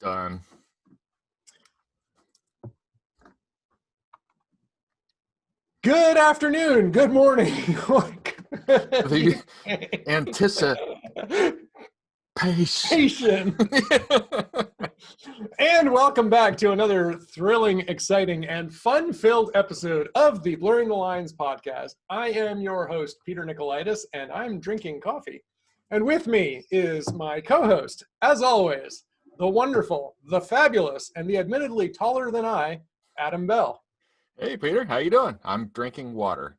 Done. Good afternoon. Good morning. The anticipation. And welcome back to another thrilling, exciting, and fun-filled episode of the Blurring the Lines podcast. I am your host, Peter Nikolaidis, and I'm drinking coffee. And with me is my co-host, as always, the wonderful, the fabulous, and the admittedly taller than I, Adam Bell. Hey, Peter, how you doing? I'm drinking water.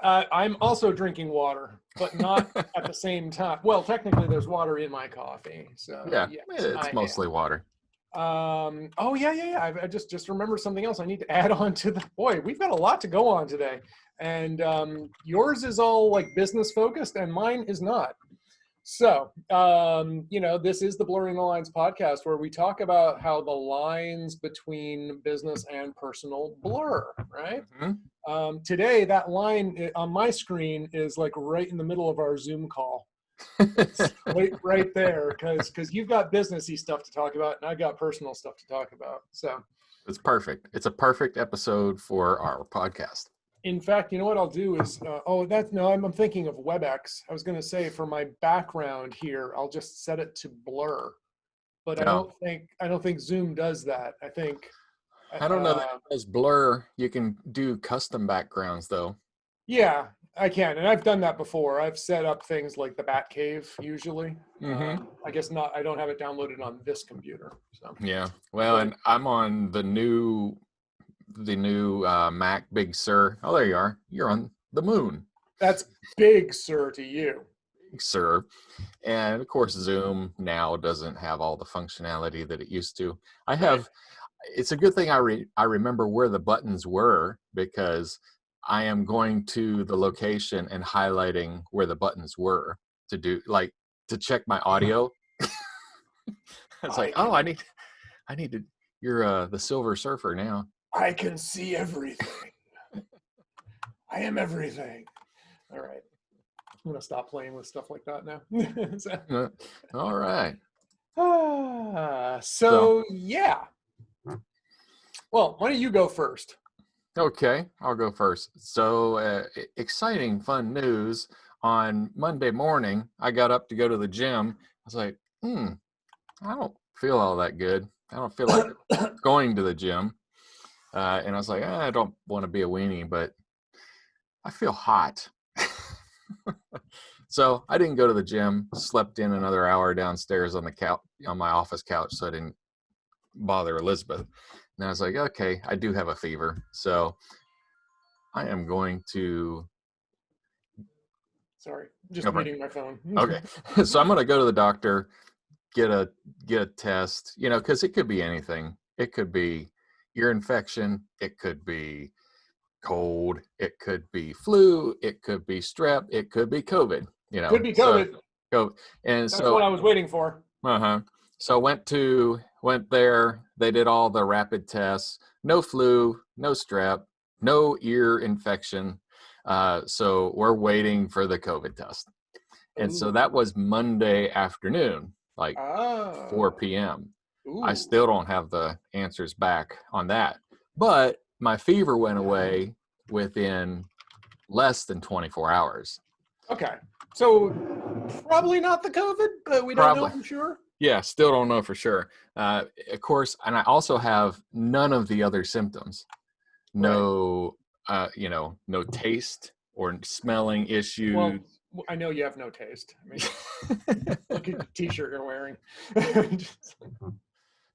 I'm also drinking water, but not at the same time. Well, technically, there's water in my coffee, so Yeah, yes, it's mostly water. Oh yeah. I just remembered something else I need to add on to the. Boy, we've got a lot to go on today, and yours is all like business focused, and mine is not. So, this is the Blurring the Lines podcast where we talk about how the lines between business and personal blur, right? Mm-hmm. Today, that line on my screen is like right in the middle of our Zoom call. It's right there because you've got businessy stuff to talk about and I got personal stuff to talk about. So it's perfect. It's a perfect episode for our podcast. In fact, you know what I'll do is, I'm thinking of WebEx. I was going to say for my background here, I'll just set it to blur, but No. I don't think Zoom does that. I don't know that it does blur. You can do custom backgrounds though. Yeah, I can. And I've done that before. I've set up things like the Batcave usually. Mm-hmm. I guess not. I don't have it downloaded on this computer. So yeah. Well, and I'm on the new Mac Big Sur. Oh, there you are. You're on the moon. That's Big Sur to you. Big Sur. And of course, Zoom now doesn't have all the functionality that it used to. It's a good thing I remember where the buttons were because I am going to the location and highlighting where the buttons were to check my audio. It's I need to, you're the Silver Surfer now. I can see everything. I am everything. All right. I'm going to stop playing with stuff like that now. All right. Yeah. Well, why don't you go first? Okay, I'll go first. So exciting, fun news. On Monday morning, I got up to go to the gym. I was like, I don't feel all that good. I don't feel like going to the gym. And I was like, I don't want to be a weenie, but I feel hot. So I didn't go to the gym, slept in another hour downstairs on the couch, on my office couch, so I didn't bother Elizabeth. And I was like, okay, I do have a fever. So I am going to... Sorry, just reading my phone. Okay. So I'm going to go to the doctor, get a test, because it could be anything. It could be ear infection. It could be cold. It could be flu. It could be strep. It could be COVID. Could be COVID. That's what I was waiting for. So went there. They did all the rapid tests. No flu. No strep. No ear infection. So we're waiting for the COVID test. And so that was Monday afternoon, 4 p.m. Ooh. I still don't have the answers back on that. But my fever went away within less than 24 hours. Okay. So probably not the COVID, but we don't know for sure. Yeah, still don't know for sure. Of course, and I also have none of the other symptoms. No, no taste or smelling issues. Well, I know you have no taste. I mean, look at the t-shirt you're wearing.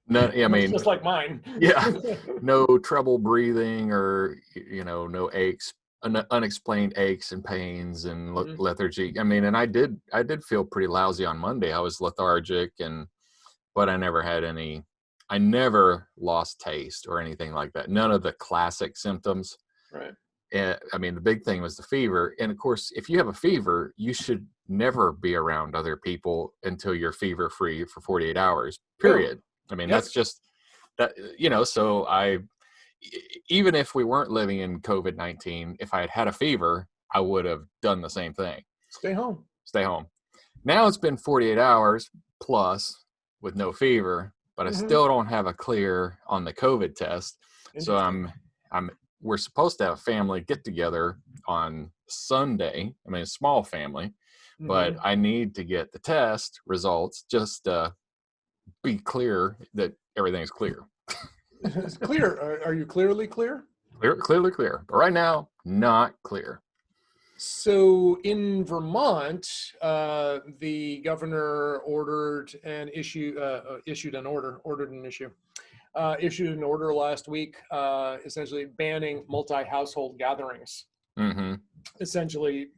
No, I mean, it's just like mine. Yeah, no trouble breathing or no aches, unexplained aches and pains and lethargy. I mean, and I did feel pretty lousy on Monday. I was lethargic but I never had any. I never lost taste or anything like that. None of the classic symptoms. Right. I mean, the big thing was the fever. And of course, if you have a fever, you should never be around other people until you're fever free for 48 hours, period. I mean, that's just that, so even if we weren't living in COVID-19, if I had had a fever, I would have done the same thing. Stay home. Now it's been 48 hours plus, with no fever, but I Mm-hmm. still don't have a clear on the COVID test. So we're supposed to have a family get together on Sunday. I mean, a small family, but I need to get the test results just to be clear that everything's clear. It's clear. Are you clearly clear? Clearly clear. But right now, not clear. So in Vermont, the governor ordered an issue, issued an order last week, essentially banning multi-household gatherings. Mm-hmm. Essentially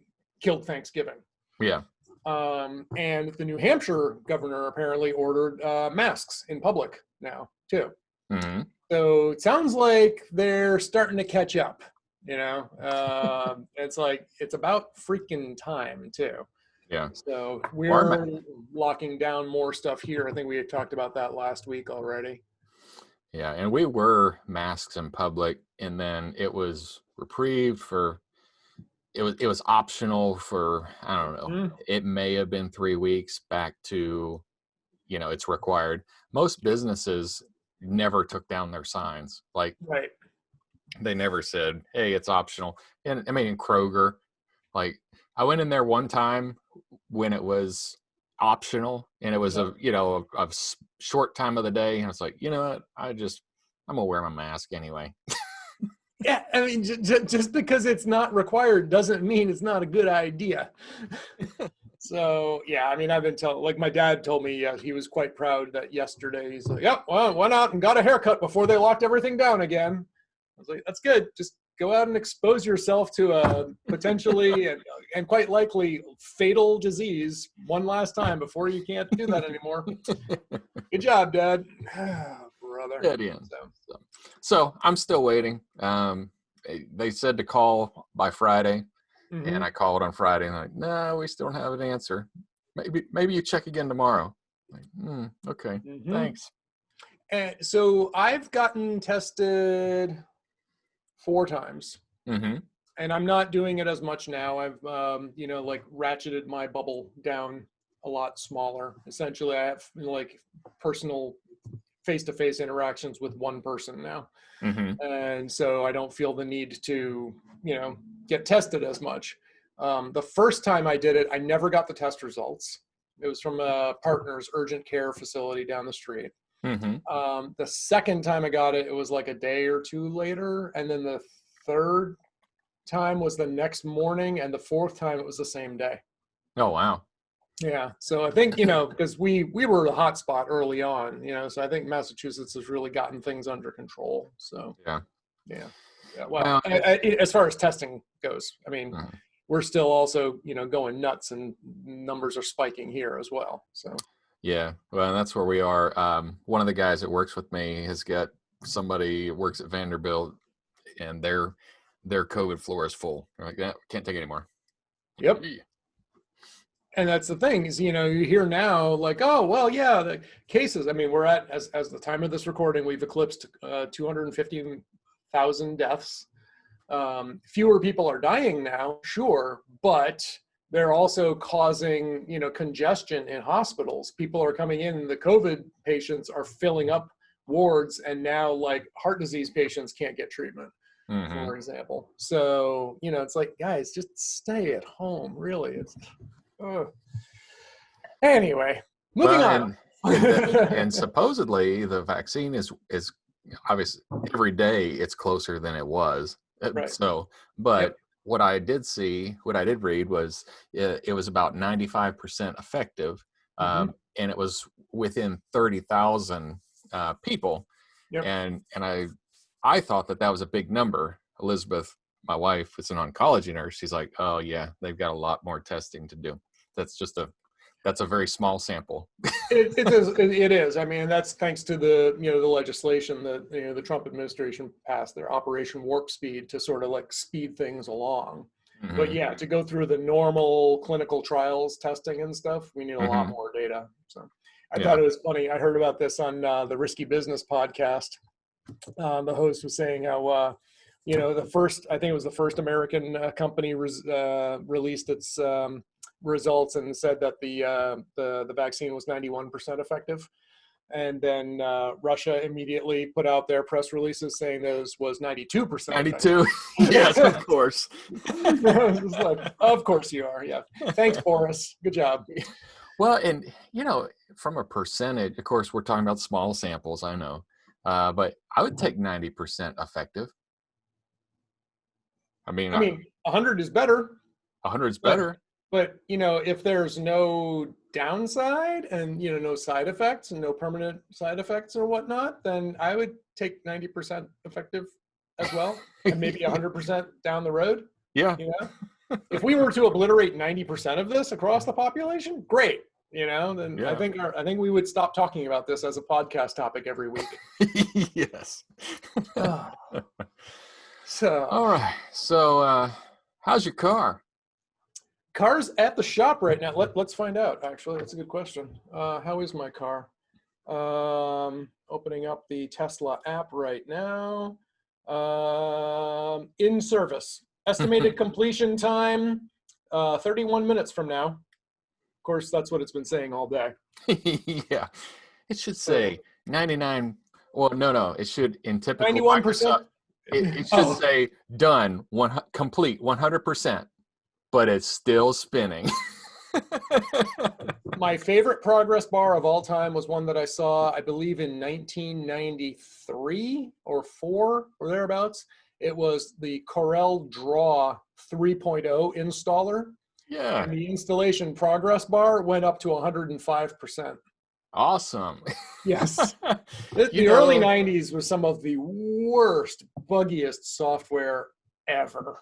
killed Thanksgiving. Yeah. And the New Hampshire governor apparently ordered masks in public now too. Mm-hmm. So it sounds like they're starting to catch up. It's like it's about freaking time too. Yeah. So we're locking down more stuff here. I think we had talked about that last week already. Yeah, and we were masks in public, and then it was reprieved for. It was optional for, I don't know. It may have been 3 weeks back to, it's required. Most businesses never took down their signs. Like, right. They never said, hey, it's optional. And I mean, in Kroger, like I went in there one time when it was optional, and it was a short time of the day. And it's like, you know what? I'm gonna wear my mask anyway. Yeah, I mean, just because it's not required doesn't mean it's not a good idea. So, yeah, I mean, I've been told, like my dad told me he was quite proud that yesterday he's like, yep, well, went out and got a haircut before they locked everything down again. I was like, that's good. Just go out and expose yourself to a potentially and quite likely fatal disease one last time before you can't do that anymore. Good job, Dad. Brother. Yeah, so I'm still waiting. They said to call by Friday, and I called on Friday, and like, no, we still don't have an answer. Maybe you check again tomorrow. Like, okay, thanks. And so I've gotten tested 4 times, and I'm not doing it as much now. I've ratcheted my bubble down a lot smaller. Essentially, I have personal face-to-face interactions with one person now. And so I don't feel the need to, get tested as much. The first time I did it, I never got the test results. It was from a partner's urgent care facility down the street. The second time I got it, it was like a day or 2 later. And then the third time was the next morning. And the fourth time it was the same day. Oh, wow. Yeah. So I think, because we were the hot spot early on, so I think Massachusetts has really gotten things under control. So, yeah. Well, as far as testing goes, I mean, we're still also, going nuts, and numbers are spiking here as well. So, yeah, well, that's where we are. One of the guys that works with me has got somebody who works at Vanderbilt, and their COVID floor is full. They're like, yeah, can't take it anymore. Yep. And that's the thing is, you hear now like, oh, well, yeah, the cases, I mean, we're at, as the time of this recording, we've eclipsed 250,000 deaths. Fewer people are dying now, sure, but they're also causing, congestion in hospitals. People are coming in, the COVID patients are filling up wards, and now like heart disease patients can't get treatment. For example. So, it's like, guys, just stay at home, really. It's anyway, moving on. And supposedly the vaccine is obviously every day it's closer than it was. Right. So, but what I did read was it was about 95% effective, and it was within 30,000 people. Yep. And I thought that was a big number. Elizabeth, my wife, is an oncology nurse. She's like, oh yeah, they've got a lot more testing to do. That's a very small sample. It is. I mean, that's thanks to the legislation that the Trump administration passed, their Operation Warp Speed, to sort of like speed things along. But yeah, to go through the normal clinical trials testing and stuff, we need a lot more data. So I thought it was funny. I heard about this on the Risky Business podcast. The host was saying how I think it was the first American company released its results and said that the vaccine was 91% effective. And then Russia immediately put out their press releases saying those was 92%. 92. Yes, of course. It's like, of course you are. Yeah. Thanks, Boris. Good job. Well, and from a percentage, of course, we're talking about small samples, I know, but I would take 90% effective. I mean, 100 is better. 100 is better. But if there's no downside and no side effects and no permanent side effects or whatnot, then I would take 90% effective as well, and maybe 100% down the road. Yeah. If we were to obliterate 90% of this across the population, great. Then Yeah. I think we would stop talking about this as a podcast topic every week. Yes. So. All right. So, how's your car? Car's at the shop right now. Let's find out, actually. That's a good question. How is my car? Opening up the Tesla app right now. In service. Estimated completion time, 31 minutes from now. Of course, that's what it's been saying all day. Yeah. It should say 99. Well, no. It should, in typical 91%. Microsoft, it should say done, complete 100%. But it's still spinning. My favorite progress bar of all time was one that I saw, I believe, in 1993 or 4 or thereabouts. It was the Corel Draw 3.0 installer. Yeah. And the installation progress bar went up to 105%. Awesome. Yes. The early 90s was some of the worst, buggiest software ever.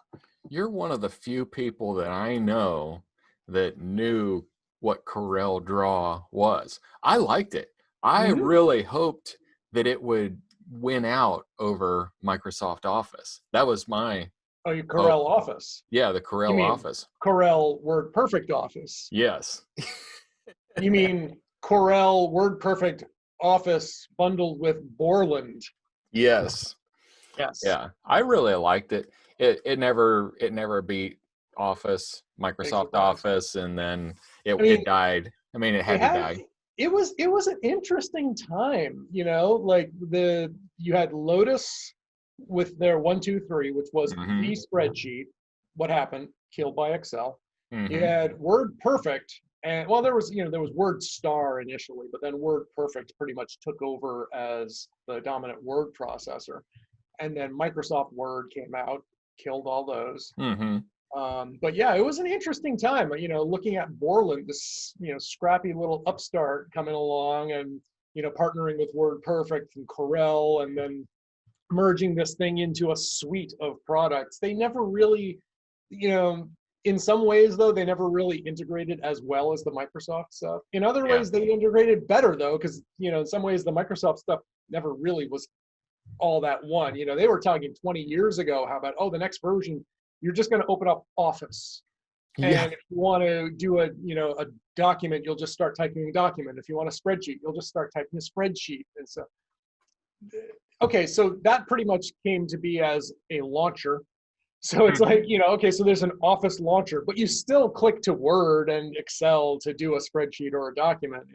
You're one of the few people that I know that knew what Corel Draw was. I liked it. I really hoped that it would win out over Microsoft Office. That was my... Oh, your Corel Office. Yeah, the Corel Office. Corel WordPerfect Office. Yes. You mean Corel WordPerfect Office bundled with Borland? Yes. Yes. Yeah, I really liked it. It never beat Office, Microsoft Office, and then it died. I mean, it had to die. It was an interesting time, like you had Lotus with their 1-2-3, which was the spreadsheet. What happened? Killed by Excel. You had WordPerfect, and there was WordStar initially, but then WordPerfect pretty much took over as the dominant word processor, and then Microsoft Word came out. Killed all those. But yeah, it was an interesting time, looking at Borland, this, scrappy little upstart coming along and, partnering with WordPerfect and Corel, and then merging this thing into a suite of products. They never really, in some ways though, they never really integrated as well as the Microsoft stuff. In other ways, they integrated better though, because, in some ways the Microsoft stuff never really was all that one. They were talking 20 years ago how about, the next version, you're just going to open up Office, and if you want to do a document, you'll just start typing a document. If you want a spreadsheet, you'll just start typing a spreadsheet. And so so that pretty much came to be as a launcher. So it's like, so there's an Office launcher, but you still click to Word and Excel to do a spreadsheet or a document.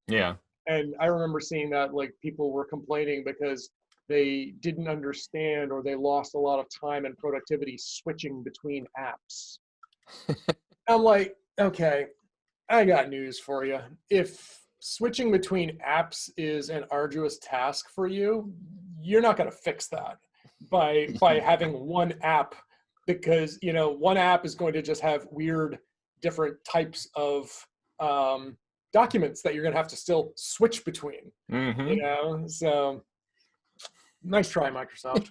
Yeah. And I remember seeing that, like, people were complaining because they didn't understand, or they lost a lot of time and productivity switching between apps. I'm like, okay, I got news for you. If switching between apps is an arduous task for you, you're not going to fix that by having one app, because, one app is going to just have weird, different types of documents that you're going to have to still switch between, so... Nice try, Microsoft.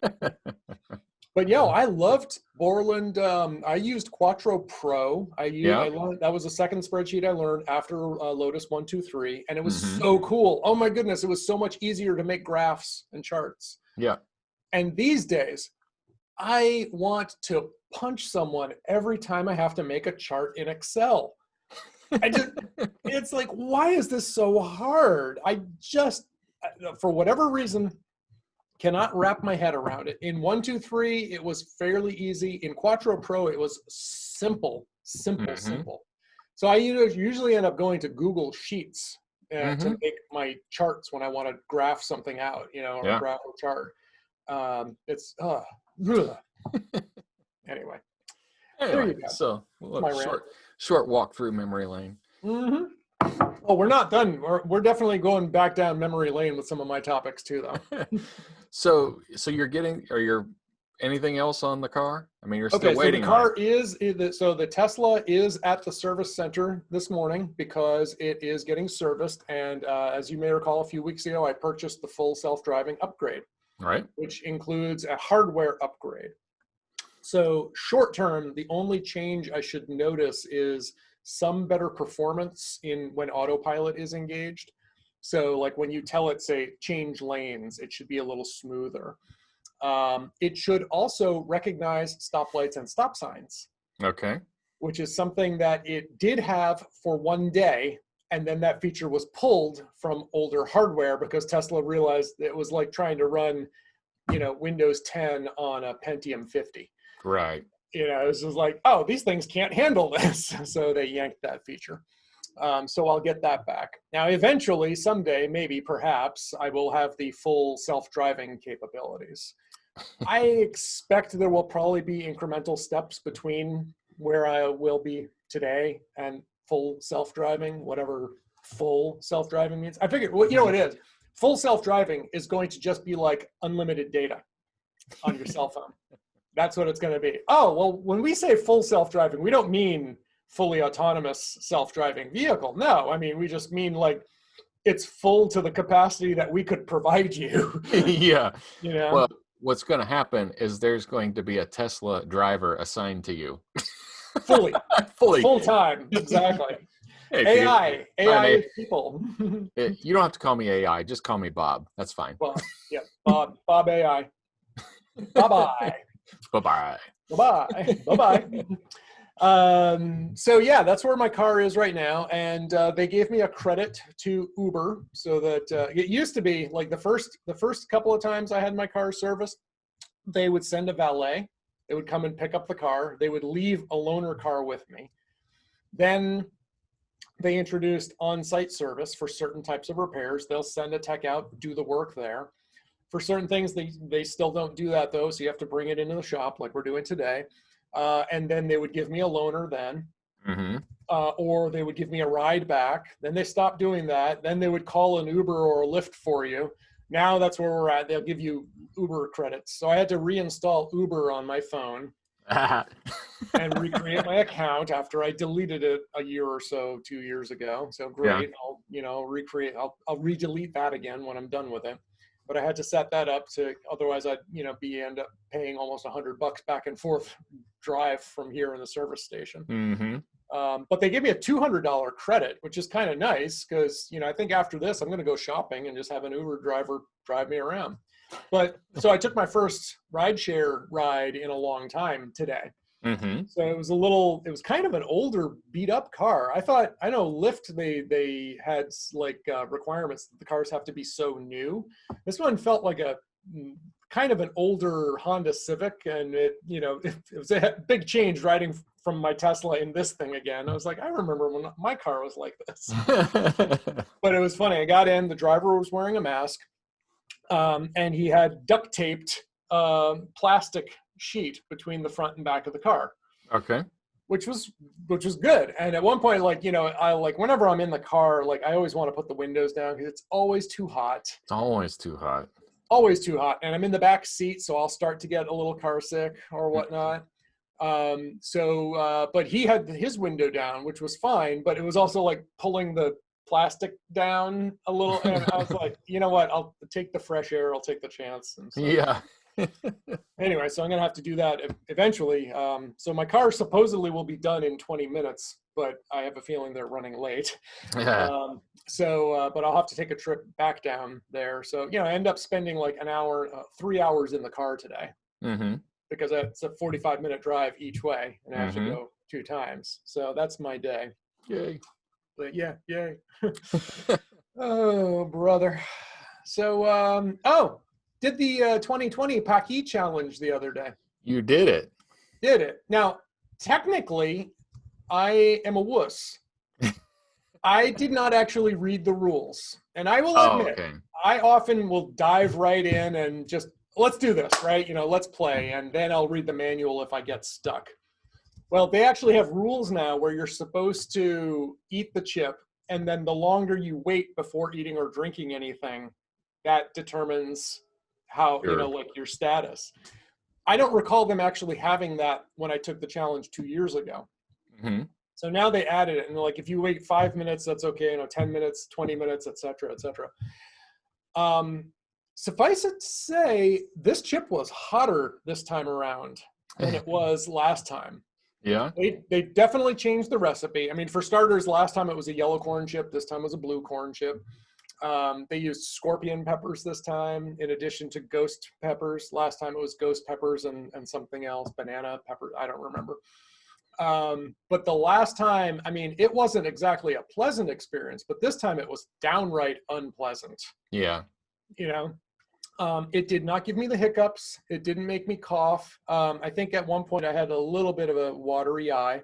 But I loved Borland. I used Quattro Pro. I learned that was the second spreadsheet I learned after Lotus 1-2-3, and it was so cool. Oh my goodness, it was so much easier to make graphs and charts. Yeah. And these days, I want to punch someone every time I have to make a chart in Excel. It's like, why is this so hard? I just, for whatever reason, cannot wrap my head around it. In 1-2-3, it was fairly easy. In Quattro Pro, it was simple. So I usually end up going to Google Sheets to Mm-hmm. make my charts when I want to graph something out, or Yeah. graph a chart. It's anyway. There Anyway, you go. so That's look, my rant. short walk through memory lane. Hmm. Oh, we're not done. We're definitely going back down memory lane with some of my topics too, though. So you're anything else on the car? I mean, you're still Okay, so the waiting on car it. so the Tesla is at the service center this morning because it is getting serviced. And as you may recall, a few weeks ago, I purchased the full self-driving upgrade, Right? which includes a hardware upgrade. So short term, the only change I should notice is some better performance in when autopilot is engaged. So like when you tell it, say, change lanes, it should be a little smoother. It should also recognize stoplights and stop signs, Okay. which is something that it did have for one day. And then that feature was pulled from older hardware because Tesla realized it was like trying to run, Windows 10 on a Pentium 50. Right. It was just like, oh, these things can't handle this. So they yanked that feature. So I'll get that back. Now, eventually, someday, maybe, perhaps, I will have the full self-driving capabilities. I expect there will probably be incremental steps between where I will be today and full self-driving, whatever full self-driving means. I figured, well, you know what it is? Full self-driving is going to just be like unlimited data on your cell phone. That's what it's going to be. Oh, well, when we say full self-driving, we don't mean fully autonomous self-driving vehicle. No, I mean, we just mean like it's full to the capacity that we could provide you. Yeah. Yeah. Well, what's going to happen is there's going to be a Tesla driver assigned to you. Fully, Fully. full time. Exactly. Hey, AI fine, with people. you don't have to call me AI. Just call me Bob. That's fine. Well, yeah, Bob AI. Bye-bye. Bye-bye. Bye-bye. Bye-bye. So yeah, that's where my car is right now. And they gave me a credit to Uber so that it used to be like the first couple of times I had my car serviced, they would send a valet. They would come and pick up the car. They would leave a loaner car with me. Then they introduced on-site service for certain types of repairs. They'll send a tech out, do the work there. For certain things, they still don't do that though, so you have to bring it into the shop like we're doing today. And then they would give me a loaner then, Mm-hmm. or they would give me a ride back. Then they stopped doing that. Then they would call an Uber or a Lyft for you. Now that's where we're at. They'll give you Uber credits. So I had to reinstall Uber on my phone and recreate my account after I deleted it a year or so, 2 years ago. So great. Yeah. I'll re-delete that again when I'm done with it. But I had to set that up to, otherwise I'd, end up paying almost $100 back and forth drive from here in the service station. Mm-hmm. But they gave me a $200 credit, which is kind of nice because, I think after this, I'm going to go shopping and just have an Uber driver drive me around. But so I took my first rideshare ride in a long time today. Mm-hmm. So it was kind of an older beat up car. I know Lyft, they had like requirements that the cars have to be so new. This one felt like a kind of an older Honda Civic, and it was a big change riding from my Tesla in this thing again. I was like, I remember when my car was like this. But it was funny. I got in, the driver was wearing a mask, and he had duct taped plastic sheet between the front and back of the car. Okay. Which was good. And at one point, I whenever I'm in the car, I always want to put the windows down because it's always too hot. It's always too hot. Always too hot. And I'm in the back seat, so I'll start to get a little car sick or whatnot. But he had his window down, which was fine, but it was also like pulling the plastic down a little. And I was like, you know what? I'll take the fresh air. I'll take the chance. And so, yeah. Anyway, so I'm going to have to do that eventually. So my car supposedly will be done in 20 minutes, but I have a feeling they're running late. But I'll have to take a trip back down there. So, I end up spending like an hour, 3 hours in the car today. Mm-hmm. Because it's a 45-minute drive each way, and I have to Mm-hmm. go 2 times. So that's my day. Yay. But yeah, yay. Oh, brother. So, did the 2020 Paqui challenge the other day. You did it. Did it. Now, technically, I am a wuss I did not actually read the rules. And I will Oh, admit, okay. I often will dive right in and just, let's do this, right? Let's play. And then I'll read the manual if I get stuck. Well, they actually have rules now where you're supposed to eat the chip. And then the longer you wait before eating or drinking anything, that determines how, Sure. like your status. I don't recall them actually having that when I took the challenge 2 years ago. Hmm. So now they added it, and like if you wait 5 minutes, that's okay. 10 minutes, 20 minutes, et cetera, et cetera. Suffice it to say, this chip was hotter this time around than it was last time. Yeah. They definitely changed the recipe. I mean, for starters, last time it was a yellow corn chip. This time it was a blue corn chip. They used scorpion peppers this time, in addition to ghost peppers. Last time it was ghost peppers and something else, banana pepper. I don't remember. But the last time, I mean, it wasn't exactly a pleasant experience, but this time it was downright unpleasant. Yeah. It did not give me the hiccups. It didn't make me cough. I think at one point I had a little bit of a watery eye,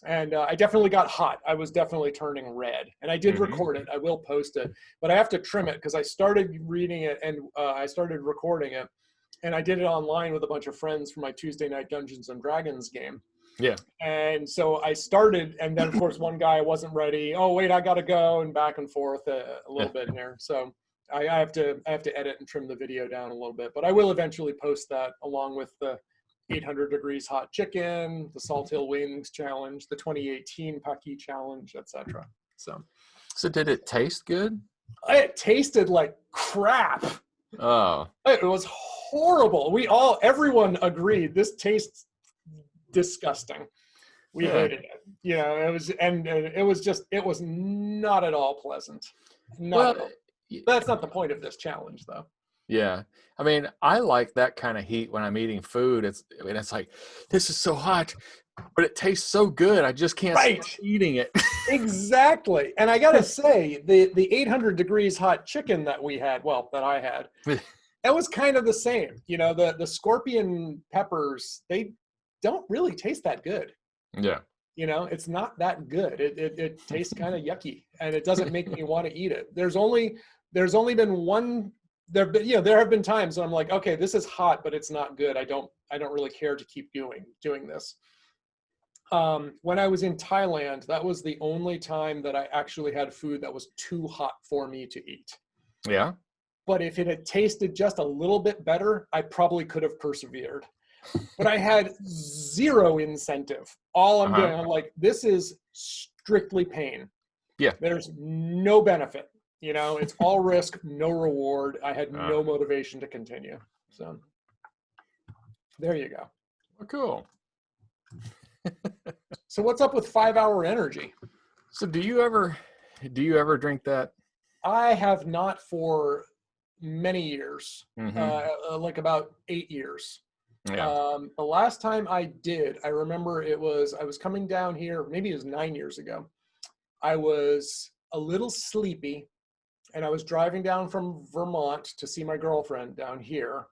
and I definitely got hot. I was definitely turning red, and I did record it. I will post it, but I have to trim it because I started reading it and I started recording it, and I did it online with a bunch of friends for my Tuesday night Dungeons and Dragons game. Yeah. And so I started, and then of course one guy wasn't ready. Oh wait, I gotta go, and back and forth a little bit here. So I have to edit and trim the video down a little bit, but I will eventually post that along with the 800 degrees hot chicken, the Salt Hill Wings challenge, the 2018 Paqui challenge, etc. So did it taste good? It tasted like crap. Oh. It was horrible. Everyone agreed this tastes disgusting. We hated it. It was not at all pleasant. Not at all. That's not the point of this challenge, though. Yeah. I mean, I like that kind of heat when I'm eating food. It's like, this is so hot, but it tastes so good. I just can't stop eating it. Exactly. And I got to say, the 800 degrees hot chicken that I had, that was kind of the same. The scorpion peppers, they don't really taste that good. Yeah. It's not that good. It tastes kind of yucky, and it doesn't make me want to eat it. There's only been one. There have been times when I'm like, okay, this is hot, but it's not good. I don't really care to keep doing this. When I was in Thailand, that was the only time that I actually had food that was too hot for me to eat. Yeah. But if it had tasted just a little bit better, I probably could have persevered. But I had zero incentive. All I'm doing, I'm like, this is strictly pain. Yeah. There's no benefit. It's all risk, no reward. I had no motivation to continue. So there you go. Oh, cool. So what's up with 5 Hour Energy? So do you ever drink that? I have not for many years, like about 8 years. Yeah. The last time I did, I remember I was coming down here, maybe it was 9 years ago. I was a little sleepy, and I was driving down from Vermont to see my girlfriend down here.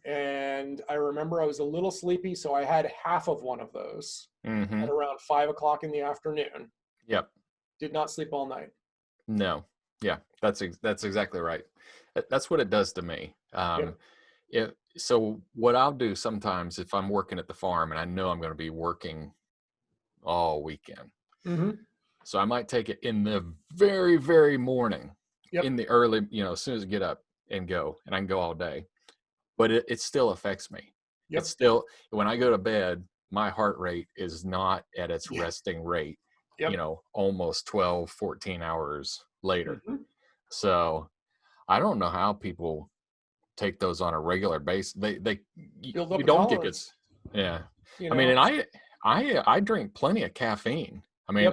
And I remember I was a little sleepy, so I had half of one of those at around 5 o'clock in the afternoon. Yep. Did not sleep all night. No. Yeah, that's exactly right. That's what it does to me. So what I'll do sometimes if I'm working at the farm and I know I'm going to be working all weekend, so I might take it in the very, very morning, in the early, as soon as I get up and go, and I can go all day. But it still affects me. Yep. It's still, when I go to bed, my heart rate is not at its resting rate, almost 12, 14 hours later. So I don't know how people take those on a regular basis. You don't get good. Yeah. I mean, and I drink plenty of caffeine. I mean,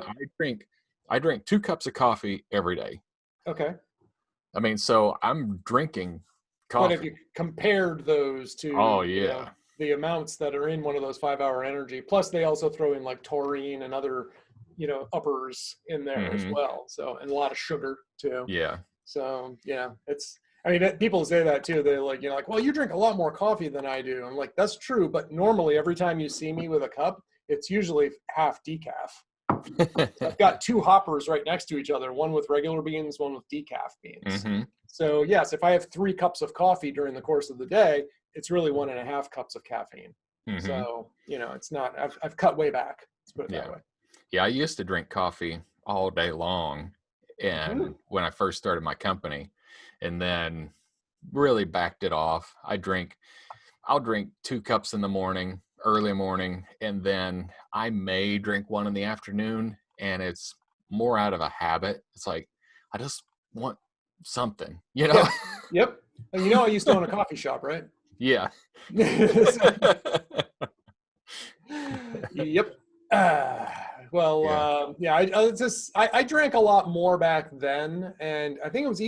I drink 2 cups of coffee every day. Okay. I mean, so I'm drinking coffee. But if you compared those to the amounts that are in one of those 5 Hour Energy, plus they also throw in like taurine and other, uppers in there as well. So, and a lot of sugar too. Yeah. So, people say that too. They're like, well, you drink a lot more coffee than I do. I'm like, that's true. But normally every time you see me with a cup, it's usually half decaf. I've got 2 hoppers right next to each other, one with regular beans, one with decaf beans. Mm-hmm. So yes, if I have 3 cups of coffee during the course of the day, it's really 1.5 cups of caffeine. Mm-hmm. So, it's not, I've cut way back. Let's put it that way. Yeah, I used to drink coffee all day long, and when I first started my company, and then really backed it off. I'll drink 2 cups in the morning, early morning, and then I may drink 1 in the afternoon, and it's more out of a habit. It's like, I just want something, Yeah. Yep. And I used to own a coffee shop, right? Yeah. Yep. I drank a lot more back then, and I think it was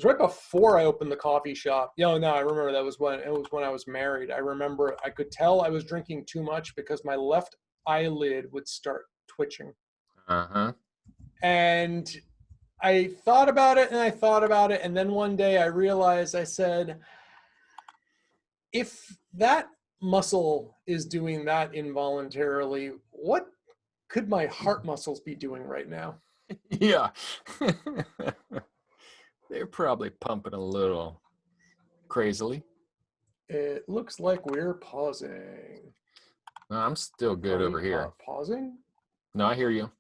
right before I opened the coffee shop. No, I remember it was when I was married. I remember I could tell I was drinking too much because my left eyelid would start twitching. Uh-huh. And I thought about it, and then one day I realized, I said, if that muscle is doing that involuntarily, what could my heart muscles be doing right now? Yeah. They're probably pumping a little crazily. It looks like we're pausing. No, I'm still good over here. Pausing? No, I hear you.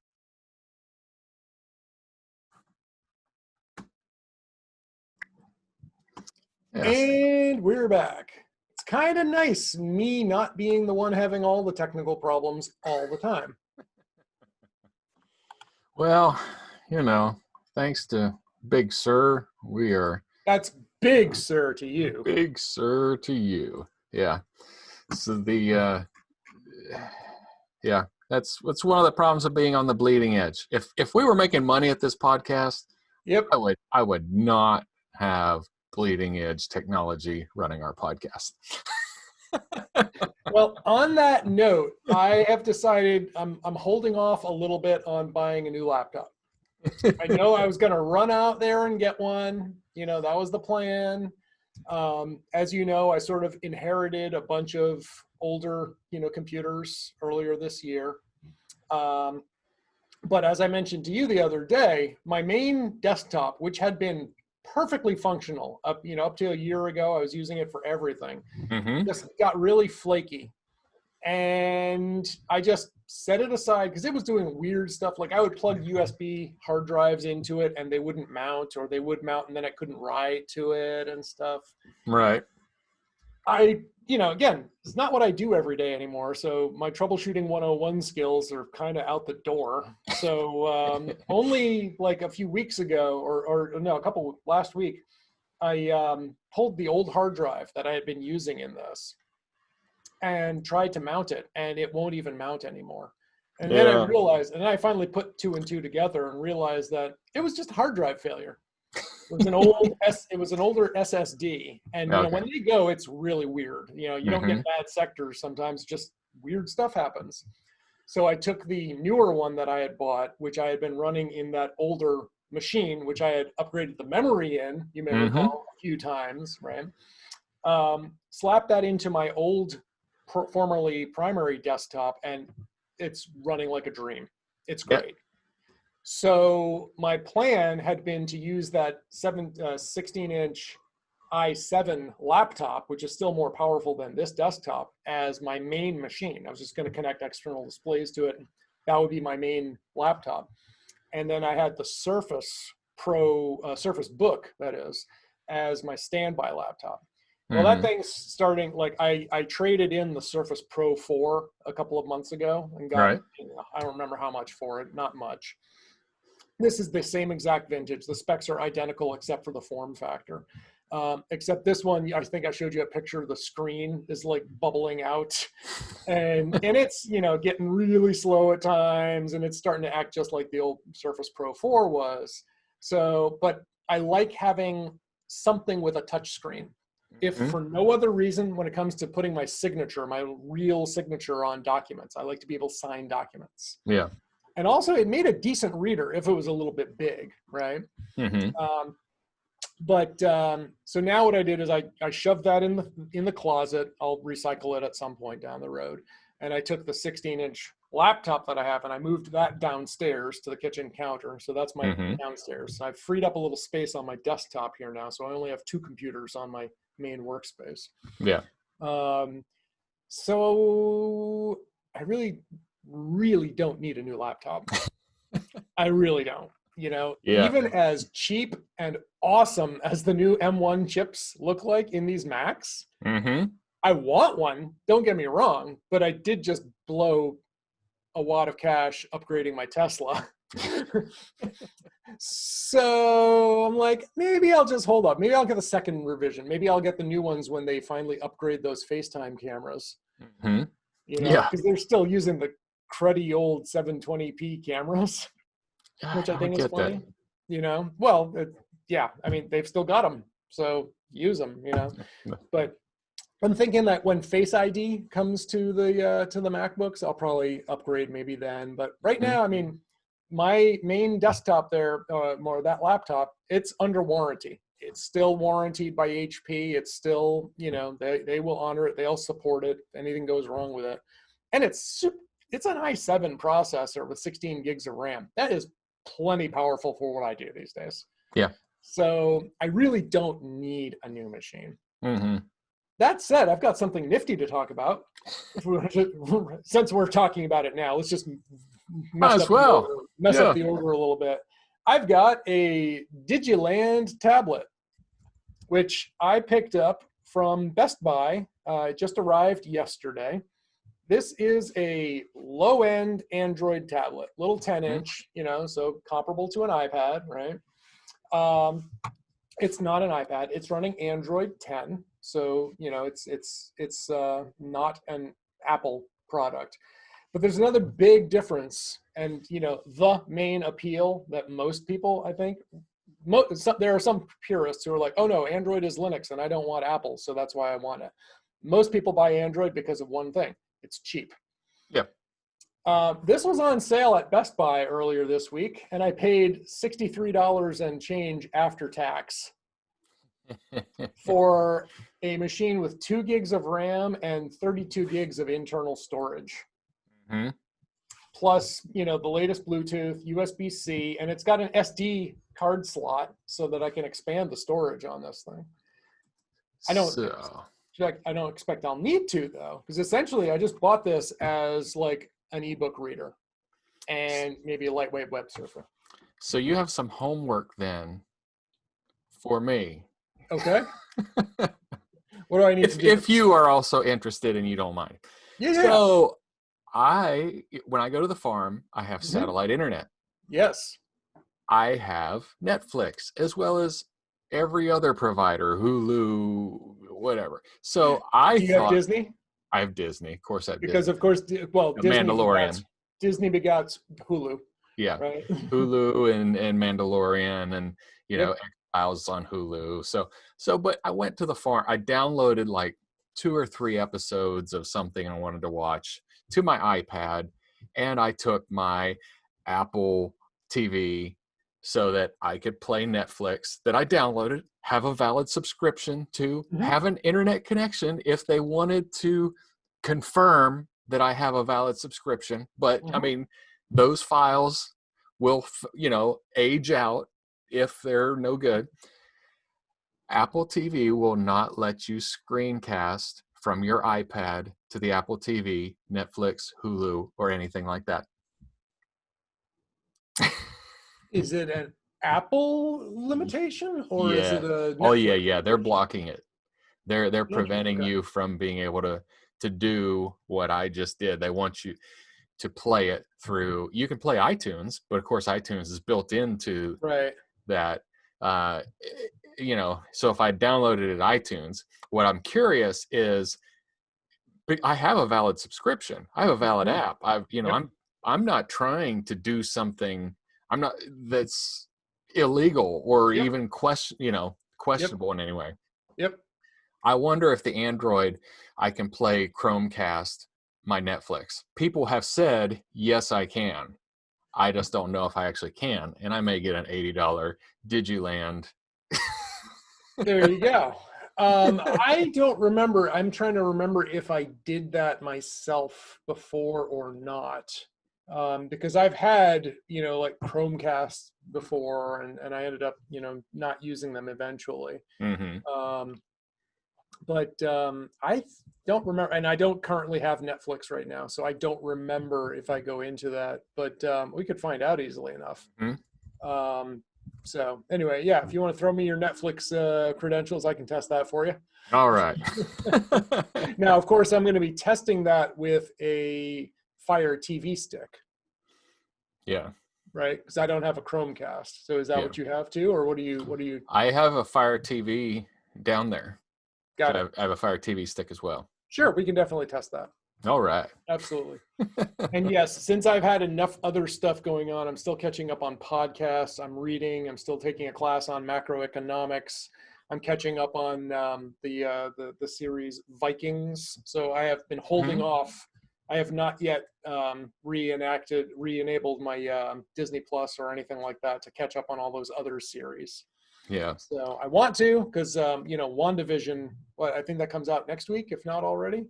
Yes. And we're back. It's kind of nice, me not being the one having all the technical problems all the time. Well, thanks to Big Sir, we are. That's big, sir, to you. Big Sir to you. Yeah. So that's one of the problems of being on the bleeding edge. If we were making money at this podcast, yep, I would not have bleeding edge technology running our podcast. Well, on that note, I have decided I'm holding off a little bit on buying a new laptop. I know I was going to run out there and get one. That was the plan. As you know, I sort of inherited a bunch of older, computers earlier this year. But as I mentioned to you the other day, my main desktop, which had been perfectly functional up to a year ago, I was using it for everything, just got really flaky. And I just set it aside because it was doing weird stuff. Like I would plug USB hard drives into it and they wouldn't mount, or they would mount and then I couldn't write to it and stuff. Right. Again, it's not what I do every day anymore. So my troubleshooting 101 skills are kind of out the door. So only like a few weeks ago, last week, I pulled the old hard drive that I had been using in this and tried to mount it, and it won't even mount anymore. And then I realized, and then I finally put 2 and 2 together and realized that it was just a hard drive failure. It was an older SSD, and when they go, it's really weird. You don't get bad sectors sometimes; just weird stuff happens. So I took the newer one that I had bought, which I had been running in that older machine, which I had upgraded the memory in. You may recall a few times, right? Slapped that into my old, formerly primary desktop, and it's running like a dream. It's great. Yep. So my plan had been to use that 16-inch i7 laptop, which is still more powerful than this desktop, as my main machine. I was just going to connect external displays to it. That would be my main laptop. And then I had the Surface Pro, Surface Book, that is, as my standby laptop. Well, that thing's starting, like I traded in the Surface Pro 4 a couple of months ago and got, I don't remember how much for it, not much. This is the same exact vintage. The specs are identical except for the form factor. Except this one, I think I showed you a picture, the screen is like bubbling out. And it's, getting really slow at times, and it's starting to act just like the old Surface Pro 4 was. So, but I like having something with a touch screen. If for no other reason, when it comes to putting my signature, my real signature on documents, I like to be able to sign documents. Yeah. And also it made a decent reader if it was a little bit big, right? So now what I did is I shoved that in the closet. I'll recycle it at some point down the road. And I took the 16-inch laptop that I have, and I moved that downstairs to the kitchen counter. So that's my downstairs. So I've freed up a little space on my desktop here now. So I only have 2 computers on my main workspace. Yeah. So I really, really don't need a new laptop. I really don't. You know, even as cheap and awesome as the new M1 chips look like in these Macs, I want one. Don't get me wrong, but I did just blow a wad of cash upgrading my Tesla. So I'm like, maybe I'll just hold up. Maybe I'll get the second revision. Maybe I'll get the new ones when they finally upgrade those FaceTime cameras. You know, because they're still using the cruddy old 720p cameras, which I think is funny. That. You know, well, I mean, they've still got them, so use them. You know, but I'm thinking that when Face ID comes to the MacBooks, I'll probably upgrade maybe then. But right now, I mean, my main desktop there, more that laptop, it's under warranty. It's still warranted by HP. It's still, you know, they will honor it. They'll support it if anything goes wrong with it. And it's an i7 processor with 16 gigs of RAM. That is plenty powerful for what I do these days. Yeah. So I really don't need a new machine. That said, I've got something nifty to talk about. Since we're talking about it now, let's just mess up the order a little bit. I've got a Digiland tablet, which I picked up from Best Buy. It just arrived yesterday. This is a low-end Android tablet, little 10-inch, you know, so comparable to an iPad, right? It's not an iPad. It's running Android 10, so you know it's not an Apple product. But there's another big difference, and you know the main appeal that most people, I think, there are some purists who are like, oh no, Android is Linux, and I don't want Apple, so that's why I want it. Most people buy Android because of one thing: it's cheap. Yeah. This was on sale at Best Buy earlier this week, and I paid $63 and change after tax for a machine with 2 gigs of RAM and 32 gigs of internal storage. Plus, you know, the latest Bluetooth, USB-C, and it's got an SD card slot so that I can expand the storage on this thing. I don't expect I'll need to, though, because essentially I just bought this as like an ebook reader and maybe a lightweight web surfer. So you have some homework then for me. Okay. What do I need to do? If you are also interested and you don't mind. Yeah. So when I go to the farm, I have satellite internet. Yes. I have Netflix as well as every other provider, Hulu, whatever. So Do you have Disney? I have Disney, of course. Because of course, well, Disney Mandalorian. Disney begots Hulu. Yeah, right? Hulu and Mandalorian, and you know, X-Files on Hulu. So, but I went to the farm. I downloaded like 2 or 3 episodes of something I wanted to watch to my iPad, and I took my Apple TV so that I could play Netflix that I downloaded, have a valid subscription to, have an internet connection if they wanted to confirm that I have a valid subscription. But I mean, those files will, you know, age out if they're no good. Apple TV will not let you screencast from your iPad to the Apple TV, Netflix, Hulu, or anything like that. Is it an Apple limitation or is it a Netflix? Oh yeah. They're blocking it. They're preventing you from being able to do what I just did. They want you to play it through. You can play iTunes, but of course iTunes is built into that. You know, so if I downloaded it at iTunes, what I'm curious is, I have a valid subscription. I have a valid app. I'm not trying to do something. I'm not that's illegal or even questionable in any way. I wonder if the Android, I can play Chromecast my Netflix. People have said, yes, I can. I just don't know if I actually can. And I may get an $80 Digiland. There you go. I don't remember. I'm trying to remember if I did that myself before or not. Because I've had, like Chromecasts before, and I ended up, not using them eventually. Mm-hmm. But I don't remember, and I don't currently have Netflix right now, so I don't remember if I go into that. But we could find out easily enough. Mm-hmm. So anyway, yeah, if you want to throw me your Netflix credentials, I can test that for you. All right. Now, of course, I'm going to be testing that with a Fire TV stick. Yeah. Right, because I don't have a Chromecast. So is that what you have too, or what do you? I have a Fire TV down there. Got So it. I have a Fire TV stick as well. Sure, we can definitely test that. All right. Absolutely. And yes, since I've had enough other stuff going on, I'm still catching up on podcasts. I'm reading. I'm still taking a class on macroeconomics. I'm catching up on the series Vikings. So I have been holding off. I have not yet re-enabled my Disney Plus or anything like that to catch up on all those other series. Yeah. So I want to, because WandaVision, I think that comes out next week, if not already.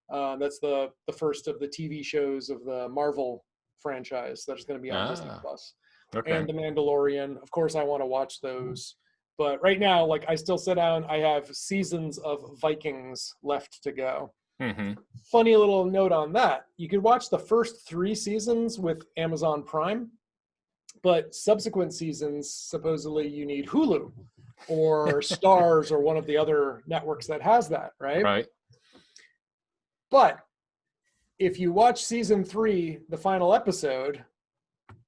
That's the first of the TV shows of the Marvel franchise that's going to be on Disney Plus. Okay. And The Mandalorian. Of course, I want to watch those. But right now, like, I still sit down. I have seasons of Vikings left to go. Mm-hmm. Funny little note on that. You could watch the first 3 seasons with Amazon Prime, but subsequent seasons, supposedly you need Hulu or Stars or one of the other networks that has that, right? Right. But if you watch season 3, the final episode,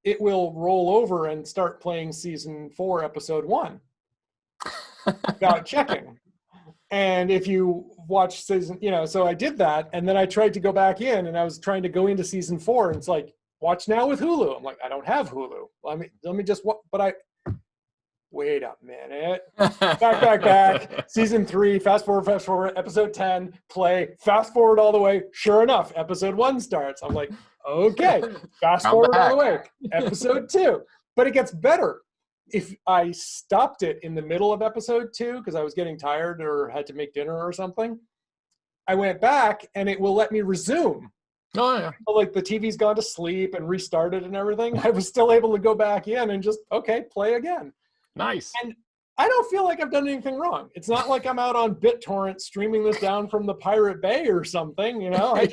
it will roll over and start playing season 4, episode 1 without checking. And if you watch season, so I did that, and then I tried to go back in, and I was trying to go into season 4, and it's like, watch now with Hulu. I'm like, I don't have Hulu. Let me just, wait a minute. Back. Season 3, fast forward, episode 10, play, fast forward all the way. Sure enough, episode 1 starts. I'm like, okay, fast forward all the way. Episode 2. But it gets better. If I stopped it in the middle of episode 2 because I was getting tired or had to make dinner or something, I went back and it will let me resume. Oh, yeah. Like the TV's gone to sleep and restarted and everything. I was still able to go back in and just, okay, play again. Nice. And I don't feel like I've done anything wrong. It's not like I'm out on BitTorrent streaming this down from the Pirate Bay or something, I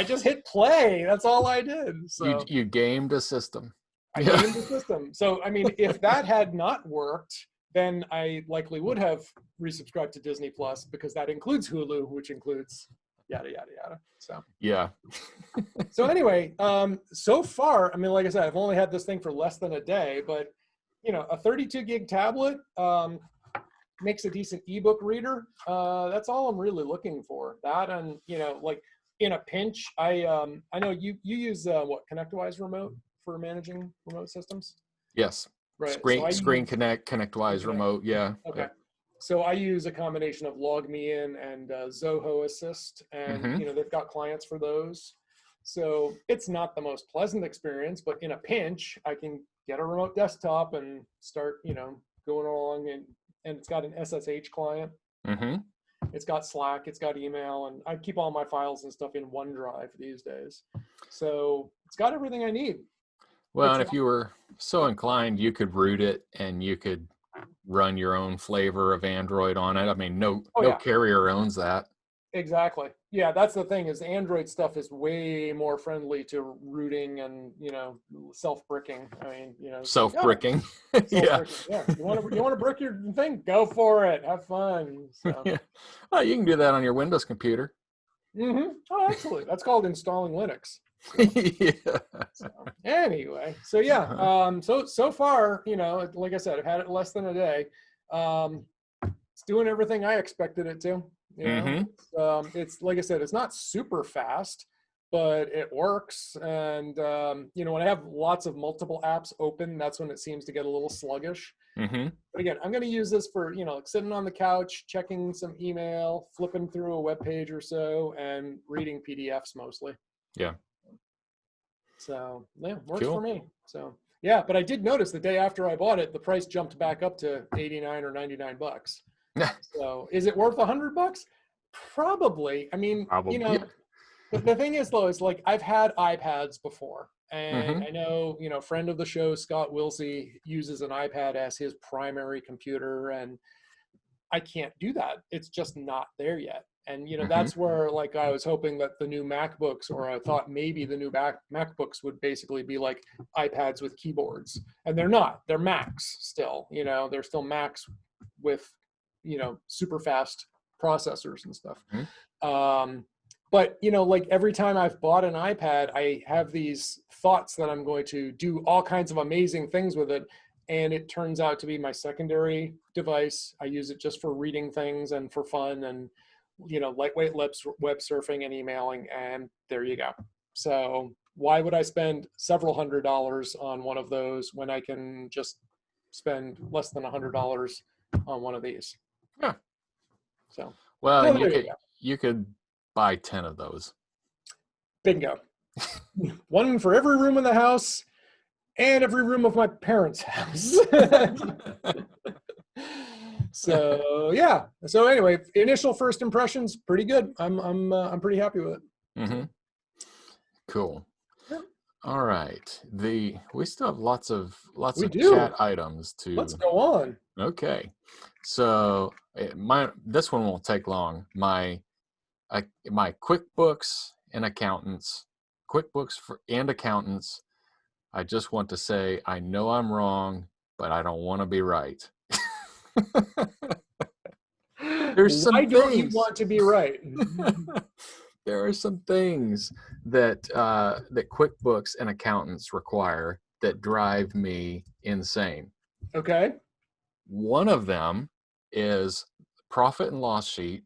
just hit play. That's all I did. So You gamed a system. I gamed the system. So, I mean, if that had not worked, then I likely would have resubscribed to Disney Plus because that includes Hulu, which includes yada, yada, yada. So, yeah. So anyway, so far, I mean, like I said, I've only had this thing for less than a day, but a 32 gig tablet makes a decent ebook reader. That's all I'm really looking for. That, and like in a pinch, I know you use ConnectWise remote for managing remote systems. Yes. Right. Screen Connect, ConnectWise remote. Yeah. Okay. So I use a combination of LogMeIn and Zoho Assist, and they've got clients for those. So it's not the most pleasant experience, but in a pinch, I can get a remote desktop and start, going along, and it's got an SSH client. Mm-hmm. It's got Slack, it's got email, and I keep all my files and stuff in OneDrive these days. So it's got everything I need. Well, and if you were so inclined, you could root it and you could run your own flavor of Android on it. I mean, no carrier owns that. Exactly. Yeah, that's the thing, is Android stuff is way more friendly to rooting and, self-bricking. I mean, self-bricking. Yeah. You want to brick your thing? Go for it. Have fun. So. Yeah. Oh, you can do that on your Windows computer. Mm-hmm. Oh, absolutely. That's called installing Linux. Yeah. So, anyway, so yeah, so far, like I said, I've had it less than a day. It's doing everything I expected it to. It's like I said, it's not super fast, but it works. And when I have lots of multiple apps open, that's when it seems to get a little sluggish. Mm-hmm. But again, I'm going to use this for like sitting on the couch, checking some email, flipping through a web page or so, and reading PDFs mostly. Yeah. So yeah, works for me. So yeah, but I did notice the day after I bought it, the price jumped back up to $89 or $99. So is it worth $100? Probably. I mean, Probably. Yeah. the thing is though, is like I've had iPads before, and Mm-hmm. I know, friend of the show, Scott Wilsey, uses an iPad as his primary computer, and I can't do that. It's just not there yet. And, Mm-hmm. that's where like I was hoping that the new MacBooks, or I thought maybe the new MacBooks would basically be like iPads with keyboards. And they're not. They're Macs still. They're still Macs with, super fast processors and stuff. But, like every time I've bought an iPad, I have these thoughts that I'm going to do all kinds of amazing things with it. And it turns out to be my secondary device. I use it just for reading things and for fun and, lightweight web surfing and emailing, and there you go. So why would I spend several $100s on one of those when I can just spend less than $100 on one of these? Yeah. So, Well, so and there you could buy 10 of those. Bingo. One for every room in the house and every room of my parents' house. So yeah. So anyway, initial first impressions, pretty good. I'm pretty happy with it. Mm-hmm. Cool. Yeah. All right. We still have lots of We do. chat items to. Let's go on. Okay. So this one won't take long. My QuickBooks and Accountants, and Accountants. I just want to say, I know I'm wrong, but I don't want to be right. There's some Why don't you things. want to be right? There are some things that QuickBooks and Accountants require that drive me insane. Okay. One of them is profit and loss sheet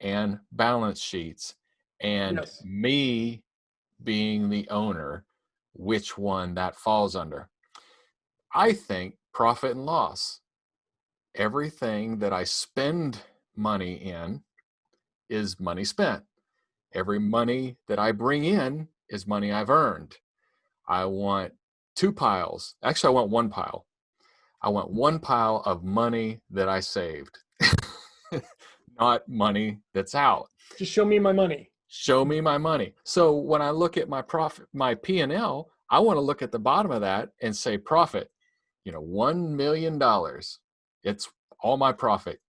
and balance sheets, and Yes. me being the owner, which one that falls under. I think profit and loss. Everything that I spend money in is money spent. Every money that I bring in is money I've earned. I want two piles. Actually, I want one pile. I want one pile of money that I saved, not money that's out. Just show me my money. Show me my money. So when I look at my profit, my P&L, I want to look at the bottom of that and say profit, $1 million. It's all my profit.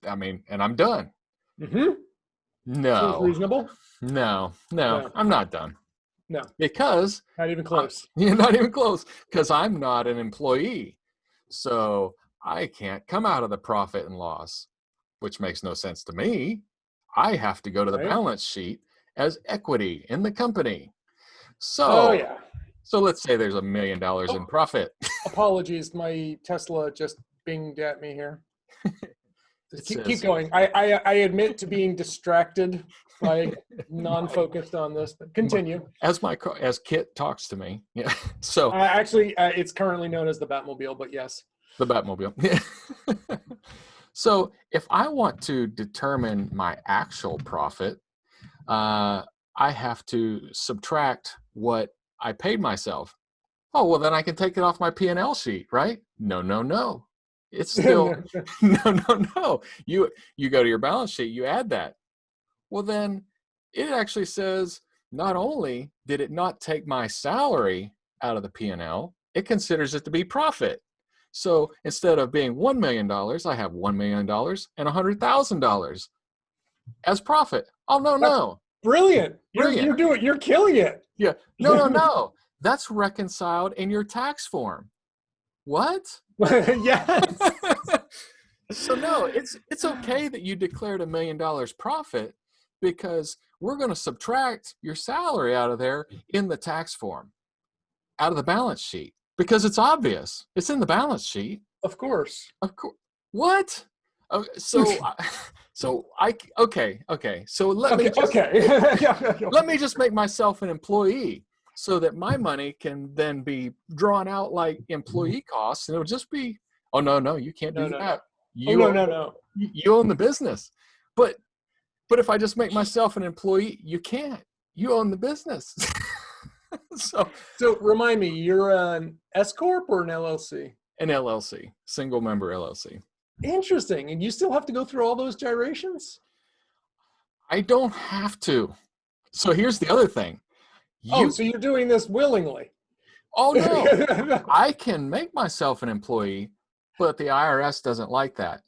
I mean, and I'm done. Mm-hmm. No. Seems reasonable. No, I'm not done. No. Because not even close. You're not even close, because I'm not an employee. So I can't come out of the profit and loss, which makes no sense to me. I have to go to the balance sheet as equity in the company. So, so let's say there's $1 million in profit. Apologies, my Tesla just binged at me here. Keep going. I admit to being distracted by non-focused on this, but continue. As Kit talks to me. Yeah. So actually, it's currently known as the Batmobile, but yes. The Batmobile. So if I want to determine my actual profit, I have to subtract what I paid myself. Oh, well, then I can take it off my P&L sheet, right? No. It's still, no. You go to your balance sheet, you add that. Well, then it actually says, not only did it not take my salary out of the P&L, it considers it to be profit. So instead of being $1 million, I have $1 million and $100,000 as profit. Oh, no. Brilliant. You're killing it. Yeah. No. That's reconciled in your tax form. What? Yes. So no, it's okay that you declared $1 million profit, because we're going to subtract your salary out of there in the tax form, out of the balance sheet, because it's obvious. It's in the balance sheet. Of course. What? Okay, so let me just make myself an employee, so that my money can then be drawn out like employee costs, and it'll just be, oh no, you can't do that. No. You own the business. But if I just make myself an employee, you can't. You own the business. So remind me, you're an S Corp or an LLC? An LLC, single member LLC. Interesting. And you still have to go through all those gyrations? I don't have to. So here's the other thing. Oh, so you're doing this willingly? Oh no, I can make myself an employee, but the IRS doesn't like that.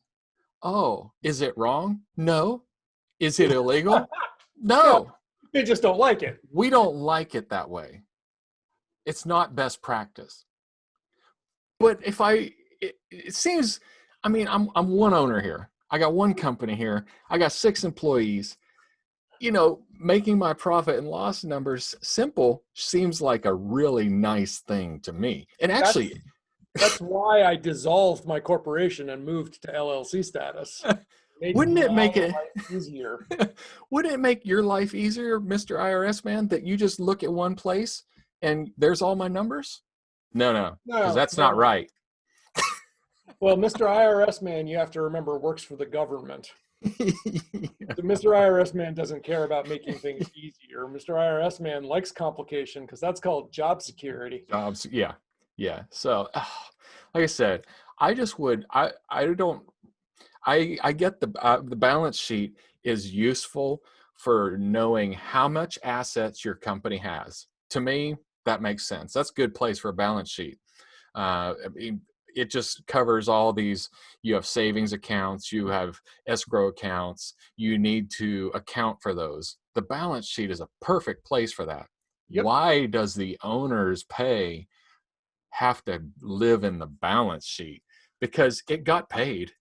Oh, is it wrong? No. Is it illegal? Yeah, No. they just don't like it. We don't like it that way. It's not best practice. But if it seems, I mean, I'm one owner here. I got one company here. I got 6 employees. You know, making my profit and loss numbers simple seems like a really nice thing to me. And actually, that's why I dissolved my corporation and moved to LLC status. Wouldn't it make it easier? Wouldn't it make your life easier, Mr. IRS man, that you just look at one place and there's all my numbers? No, because that's not right. Well, Mr. IRS man, you have to remember, works for the government. So Mr. IRS man doesn't care about making things easier. Mr. IRS man likes complication because that's called job security. Jobs, yeah. So, like I said, I just would. I don't. I get the balance sheet is useful for knowing how much assets your company has. To me, that makes sense. That's a good place for a balance sheet. I mean, it just covers all these. You have savings accounts, you have escrow accounts, you need to account for those. The balance sheet is a perfect place for that. Yep. Why does the owner's pay have to live in the balance sheet? Because it got paid.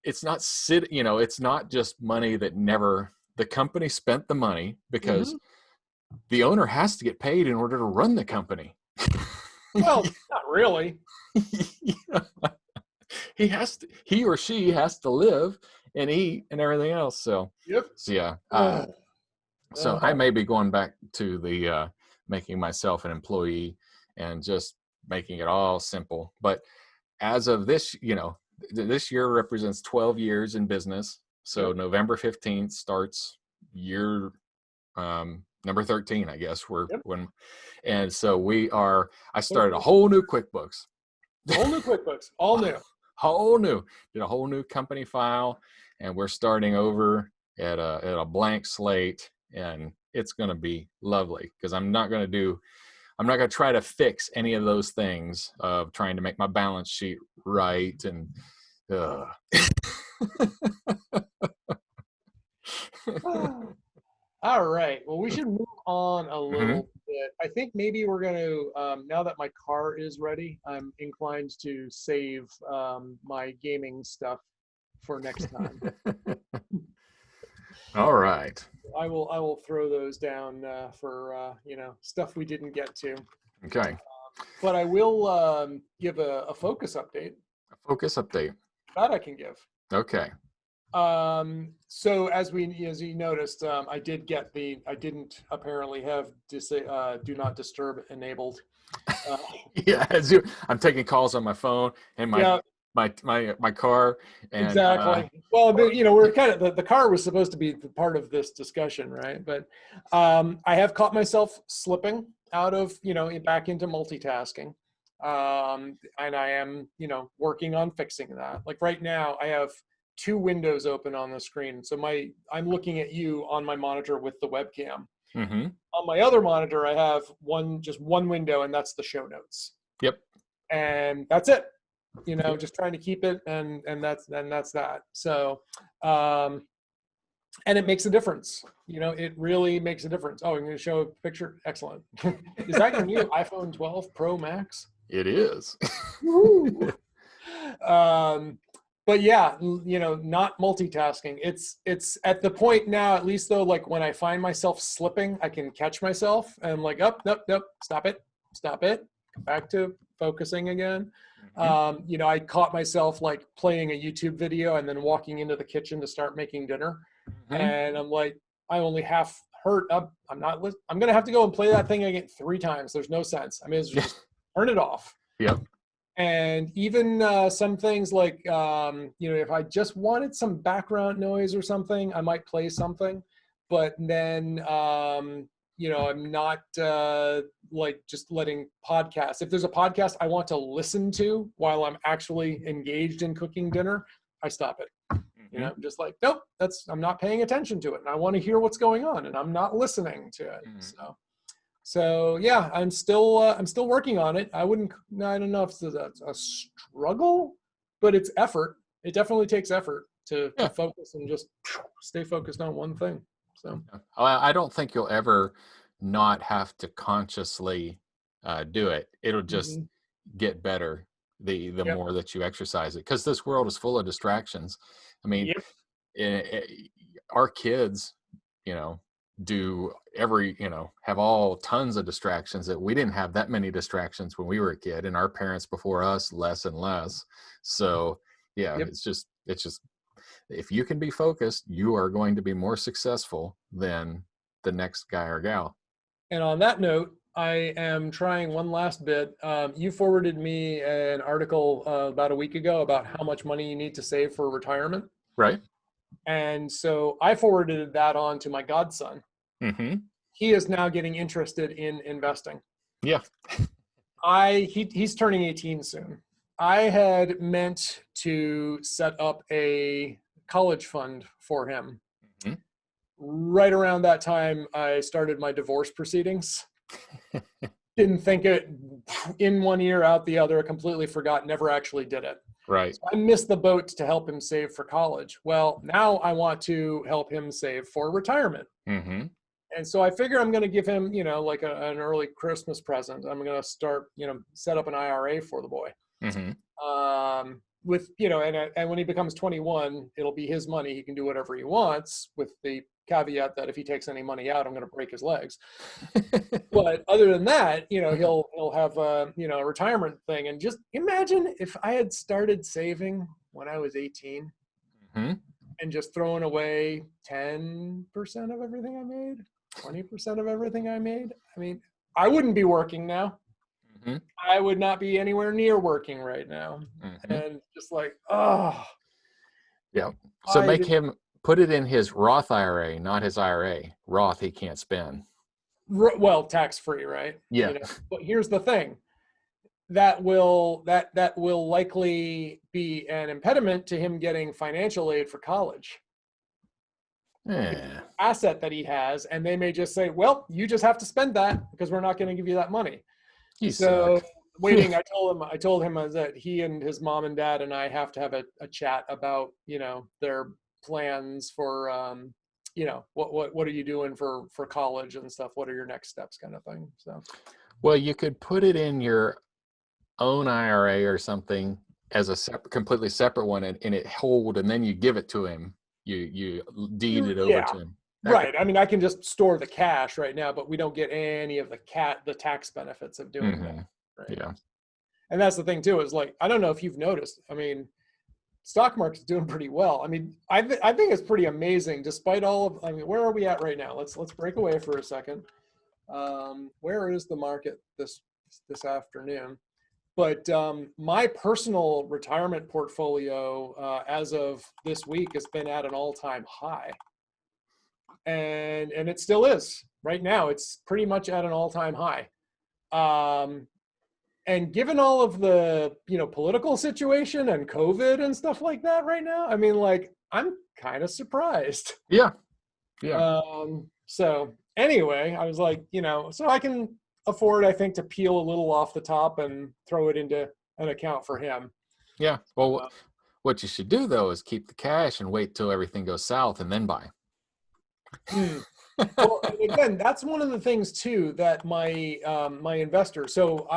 It's not it's not just money that never, the company spent the money because the owner has to get paid in order to run the company. Well, not really. He or she has to live and eat and everything else. So, So yeah. So I may be going back to the making myself an employee and just making it all simple. But as of this, this year represents 12 years in business. So November 15th starts year number 13, I guess. And so I started a whole new QuickBooks. All new. Did a whole new company file, and we're starting over at a blank slate, and it's going to be lovely because I'm not going to try to fix any of those things of trying to make my balance sheet right and All right. Well, we should move on a little bit. I think maybe we're going to, now that my car is ready, I'm inclined to save my gaming stuff for next time. All right. I will throw those down for stuff we didn't get to. Okay. But I will give a focus update. A focus update. That I can give. Okay. So as you noticed, I didn't apparently have do not disturb enabled. Yeah, I'm taking calls on my phone and my car. And, exactly. Well, we're kind of the car was supposed to be part of this discussion, right? But I have caught myself slipping out of back into multitasking, and I am working on fixing that. Like right now, I have 2 windows open on the screen. So I'm looking at you on my monitor with the webcam. On my other monitor, I have just one window, and that's the show notes. Yep. And that's it. Just trying to keep it, and that's that. So, and it makes a difference. It really makes a difference. Oh, I'm going to show a picture. Excellent. Is that your new iPhone 12 Pro Max? It is. But yeah, not multitasking. It's at the point now, at least though, like when I find myself slipping, I can catch myself and I'm like, nope, stop it, come back to focusing again. I caught myself like playing a YouTube video and then walking into the kitchen to start making dinner. And I'm like, I only half heard, I'm going to have to go and play that thing again 3 times. There's no sense. I mean, just turn it off. Yep. And even some things like, if I just wanted some background noise or something, I might play something. But then I'm not like just letting podcasts. If there's a podcast I want to listen to while I'm actually engaged in cooking dinner, I stop it. I'm just like, nope, I'm not paying attention to it. And I want to hear what's going on and I'm not listening to it. So yeah, I'm still working on it. I don't know if it's a struggle, but it's effort. It definitely takes effort to focus and just stay focused on one thing. So I don't think you'll ever not have to consciously do it. It'll just get better the more that you exercise it, because this world is full of distractions. I mean, our kids, do have all tons of distractions that we didn't have that many distractions when we were a kid, and our parents before us less and less. So it's just if you can be focused, you are going to be more successful than the next guy or gal. And on that note, I am trying one last bit. You forwarded me an article about a week ago about how much money you need to save for retirement. Right. And so I forwarded that on to my godson. He is now getting interested in investing. Yeah. He's turning 18 soon. I had meant to set up a college fund for him. Right around that time, I started my divorce proceedings. Didn't think it in one ear, out the other, completely forgot, never actually did it. Right. So I missed the boat to help him save for college. Well, now I want to help him save for retirement. And so I figure I'm going to give him, like an early Christmas present. I'm going to start, set up an IRA for the boy. With, and when he becomes 21, it'll be his money. He can do whatever he wants, with the caveat that if he takes any money out, I'm going to break his legs. But other than that, he'll have a retirement thing. And just imagine if I had started saving when I was 18 and just throwing away 10% of everything I made, 20% of everything I made. I mean, I wouldn't be working now. I would not be anywhere near working right now. And just like, oh. Yeah. So make him put it in his Roth IRA, not his IRA. Roth, he can't spend. Well, tax-free, right? Yeah. But here's the thing. That will likely be an impediment to him getting financial aid for college. Asset that he has, and they may just say, well, you just have to spend that because we're not going to give you that money. Waiting, I told him that he and his mom and dad and I have to have a chat about, their plans for, what are you doing for college and stuff? What are your next steps, kind of thing. So, well, you could put it in your own IRA or something as a completely separate one, and it hold, and then you give it to him. You deed it over to him. Right. I mean, I can just store the cash right now, but we don't get any of the tax benefits of doing that. Right? Yeah. And that's the thing too, is like, I don't know if you've noticed, I mean, stock market's doing pretty well. I mean, I think it's pretty amazing despite all of, I mean, where are we at right now? Let's break away for a second. Where is the market this afternoon? But my personal retirement portfolio as of this week has been at an all-time high. And it still is. Right now, it's pretty much at an all-time high. And given all of the, political situation and COVID and stuff like that right now, I mean, like, I'm kind of surprised. Yeah. So anyway, I was like, so I can afford, I think, to peel a little off the top and throw it into an account for him. Yeah. Well, what you should do though is keep the cash and wait till everything goes south and then buy. Well, again, that's one of the things too that my my investor. So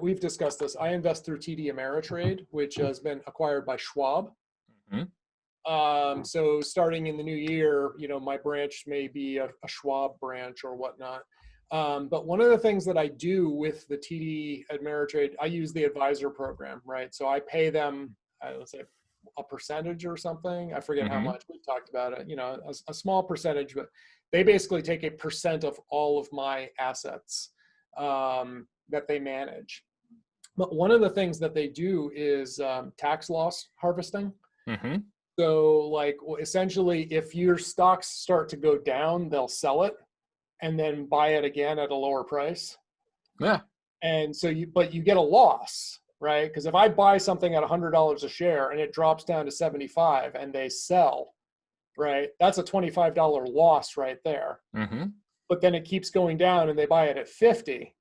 we've discussed this. I invest through TD Ameritrade, which has been acquired by Schwab. So starting in the new year, my branch may be a Schwab branch or whatnot. But one of the things that I do with the TD Ameritrade, I use the advisor program, right? So I pay them, let's say, a percentage or something. I forget how much. We talked about it, a small percentage, but they basically take a percent of all of my assets that they manage. But one of the things that they do is tax loss harvesting. So like, essentially, if your stocks start to go down, they'll sell it. and then buy it again at a lower price. Yeah. And so but you get a loss, right? Because if I buy something at $100 a share and it drops down to 75 and they sell, right? That's a $25 loss right there. Mm-hmm. But then it keeps going down and they buy it at 50.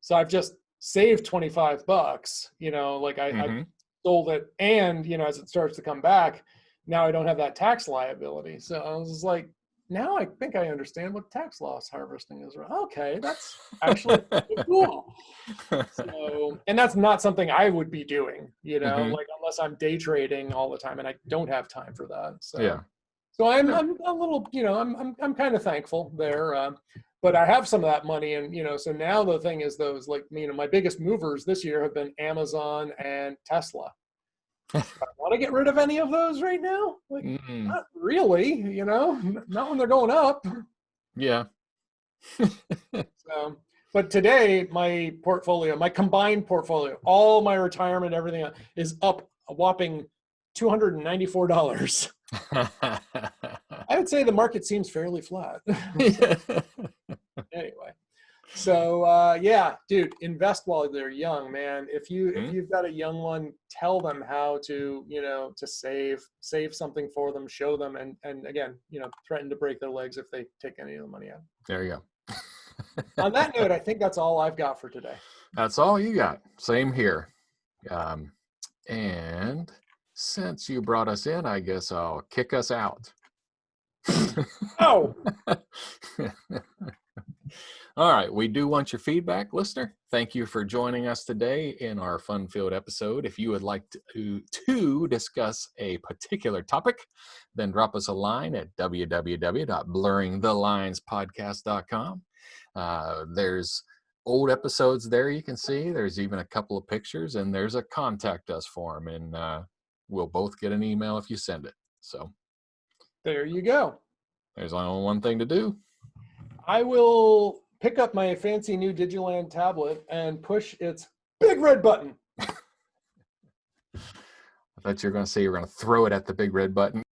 So I've just saved $25, like I sold it. And, as it starts to come back, now I don't have that tax liability. So I was just like, now I think I understand what tax loss harvesting is. Okay, that's actually cool. So, and that's not something I would be doing, like unless I'm day trading all the time, and I don't have time for that. So yeah. So I'm a little, I'm kind of thankful there, but I have some of that money, and so now the thing is those my biggest movers this year have been Amazon and Tesla. I want to get rid of any of those right now? Not really, not when they're going up. Yeah. So, but today my combined portfolio, all my retirement, everything is up a whopping $294. I would say the market seems fairly flat. Anyway, so yeah, dude, invest while they're young, man. If you've got a young one, tell them how to to save something for them, show them, and again, threaten to break their legs if they take any of the money out. There you go. On that note, I think that's all I've got for today. That's all you got. Same here. And since you brought us in, I guess I'll kick us out. Oh. All right. We do want your feedback, listener. Thank you for joining us today in our fun-filled episode. If you would like to discuss a particular topic, then drop us a line at www.blurringthelinespodcast.com. There's old episodes there you can see. There's even a couple of pictures, and there's a contact us form, and we'll both get an email if you send it. So there you go. There's only one thing to do. I will pick up my fancy new Digiland tablet and push its big red button. I thought you were going to say you were going to throw it at the big red button.